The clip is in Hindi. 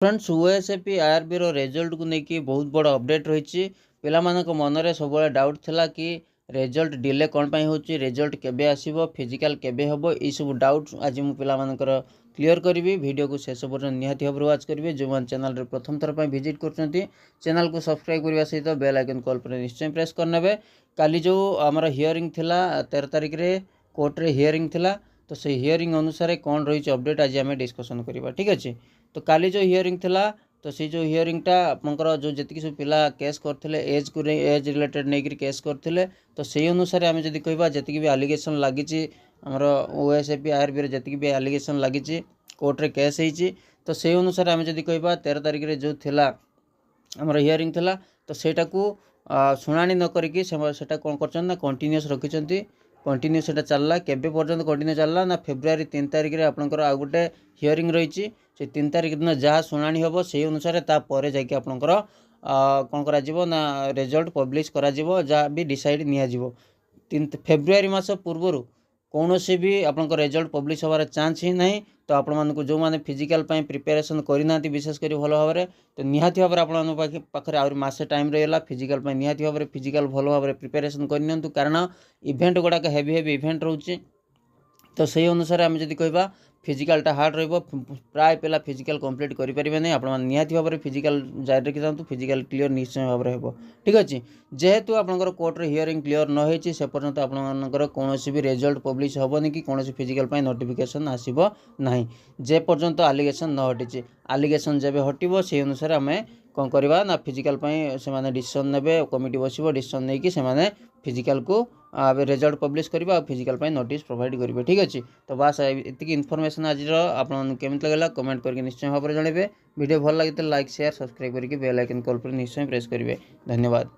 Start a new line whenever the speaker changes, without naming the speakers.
फ्रेंड्स ओएसएपी आरबी रो रिजल्ट को लेकिन बहुत बड़ अपडेट रही पिलामानक मनरे सब डाउट थिला कि रिजल्ट डिले कौन पाई होची रिजल्ट केबे आसीबो फिजिकल केबे हबो ई सब डाउट आज मु पिलामानकर क्लियर करी वीडियो को शेष पर्यंत निहाती भाव वाच करेंगे जो मैंने चैनल रे प्रथम थर पर विजिट कर चैनल को सब्सक्राइब करने सहित बेल आइकन कॉल पर निश्चय प्रेस करने काली जो आमर हियरिंग थिला 13 तारिख रे कोर्ट रे हियरिंग थिला तो से हियरिंग अनुसार कौन रही अपडेट आज आम डिस्कसन करवा ठीक अच्छे। तो काली जो हियरिंग थिला तो से जो हियरिंगटा आपंकर जो जी सब पिला केस करते एज को एज रिलेटेड नहीं केस करते तो से अनुसार आम जब कह जी भी आलिगेसन लगी आमर ओएसएपी आरबी जी भी आलिगेसन लगी कोर्ट रे केस होती तो से अनुसार आम जब कह 13 तारिख रे जो थिला आमर हियरिंग थिला तो सेटा को शुणाणी न करिकी सेटा कौन कर कंटिन्यूअस रखिंट कंटिन्यू से चलला केबे पर्यंत कंटिन्यू चलला ना फेब्रुआरी 3 तारिख रे आपनकर आ गोटे हियरिंग रही से 3 तारिख दिन जहाँ शुणाणी हम से अनुसार तापर जाकि आपनकर कौन करा ना रिजल्ट पब्लिश करा जहाँ भी डिसाइड निया 3 फेब्रुआरी मास पूर्व कौन भी आपन रिजल्ट पब्लिश होवार चान्स ही नहीं। तो आपण मानक जो मैंने फिजिकल प्रिपेरेसन करना विशेषकर भल भाव में तो निहाती भाव में पाखे आहुरी मासे टाइम रहीगला फिजिकल निहाती भाव में फिजिकल भल भाव में प्रिपेरेसन करनी कारण इवेंट गुड़ाक हेवी हेवी इवेंट रोचे तो से अनुसार आम जब कह फिजिकालटा हार्ड प्राय पिला फिजिकल कंप्लीट करेंगे नहीं आपण निहाती भाव में फिजिकल जारी रखी था फिजिकल क्लीयर निश्चय भाव में हो ठीक अच्छे। जेहेतु आपंकर कोर्ट रे हियरिंग क्लीयर न होती से पर्यंत आपंकर कौन भी रिजल्ट पब्लिश हेनी कि कौन फिजिकल नोटिफिकेशन आसब ना जे पर्यंत आलिगेसन न हटी आलिगेसन जब हटो से अनुसार आम कौन करवा ना फिजिकल से डिसीजन ने कमिटी बस डिसीजन नहीं कि से फिजिकल को रिजल्ट पब्लिश करवा फिजिकल नोटिस प्रोवाइड करेंगे ठीक अच्छे। तो बास ये इनफॉरमेशन आज आपमि लगेगा कमेंट करके निश्चय भाव में जनइबे वीडियो भल लगे लाइक शेयर सब्सक्राइब करके बेल आइकन कॉल पर निश्चय प्रेस करेंगे। धन्यवाद।